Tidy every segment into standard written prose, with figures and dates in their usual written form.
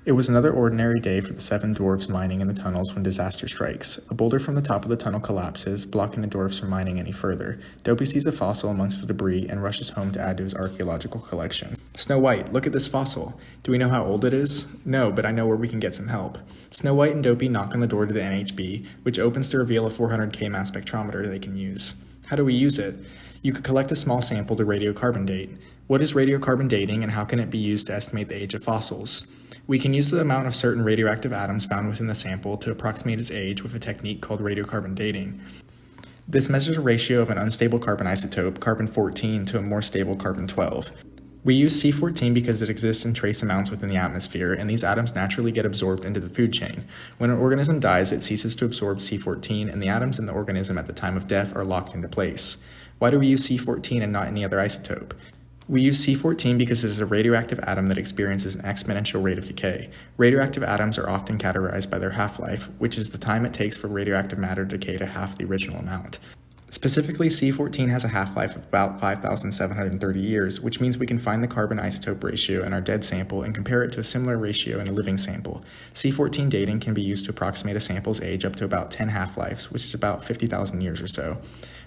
It was another ordinary day for the seven dwarves mining in the tunnels when disaster strikes. A boulder from the top of the tunnel collapses, blocking the dwarves from mining any further. Dopey sees a fossil amongst the debris and rushes home to add to his archaeological collection. Snow White, look at this fossil. Do we know how old it is? No, but I know where we can get some help. Snow White and Dopey knock on the door to the NHB, which opens to reveal a 400K mass spectrometer they can use. How do we use it? You could collect a small sample to radiocarbon date. What is radiocarbon dating and how can it be used to estimate the age of fossils? We can use the amount of certain radioactive atoms found within the sample to approximate its age with a technique called radiocarbon dating. This measures a ratio of an unstable carbon isotope, carbon-14, to a more stable carbon-12. We use C14 because it exists in trace amounts within the atmosphere, and these atoms naturally get absorbed into the food chain. When an organism dies, it ceases to absorb C14, and the atoms in the organism at the time of death are locked into place. Why do we use C14 and not any other isotope? We use C14 because it is a radioactive atom that experiences an exponential rate of decay. Radioactive atoms are often categorized by their half-life, which is the time it takes for radioactive matter to decay to half the original amount. Specifically, C14 has a half-life of about 5,730 years, which means we can find the carbon isotope ratio in our dead sample and compare it to a similar ratio in a living sample. C14 dating can be used to approximate a sample's age up to about 10 half-lives, which is about 50,000 years or so.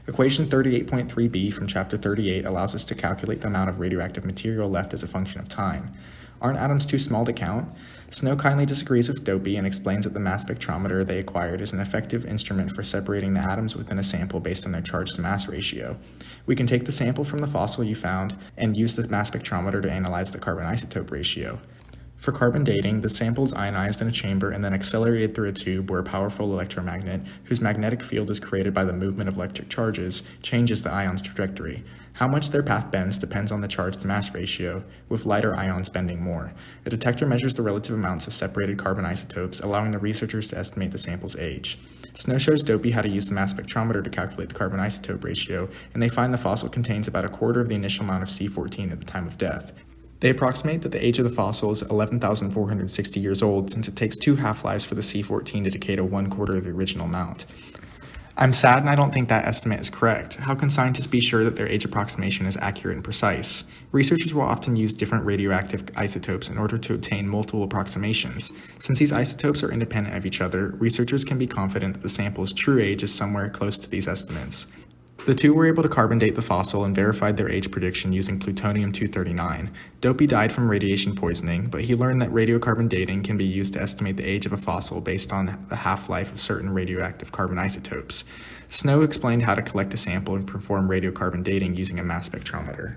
Equation 38.3b from chapter 38 allows us to calculate the amount of radioactive material left as a function of time. Aren't atoms too small to count? Snow kindly disagrees with Dopey and explains that the mass spectrometer they acquired is an effective instrument for separating the atoms within a sample based on their charge-to-mass ratio. We can take the sample from the fossil you found and use the mass spectrometer to analyze the carbon isotope ratio. For carbon dating, the sample is ionized in a chamber and then accelerated through a tube where a powerful electromagnet, whose magnetic field is created by the movement of electric charges, changes the ion's trajectory. How much their path bends depends on the charge-to-mass ratio, with lighter ions bending more. A detector measures the relative amounts of separated carbon isotopes, allowing the researchers to estimate the sample's age. Snow shows Dopey how to use the mass spectrometer to calculate the carbon isotope ratio, and they find the fossil contains about a quarter of the initial amount of C14 at the time of death. They approximate that the age of the fossil is 11,460 years old, since it takes 2 half-lives for the C14 to decay to 1/4 of the original amount. I'm sad and I don't think that estimate is correct. How can scientists be sure that their age approximation is accurate and precise? Researchers will often use different radioactive isotopes in order to obtain multiple approximations. Since these isotopes are independent of each other, researchers can be confident that the sample's true age is somewhere close to these estimates. The two were able to carbon date the fossil and verified their age prediction using plutonium-239. Dopey died from radiation poisoning, but he learned that radiocarbon dating can be used to estimate the age of a fossil based on the half-life of certain radioactive carbon isotopes. Snow explained how to collect a sample and perform radiocarbon dating using a mass spectrometer.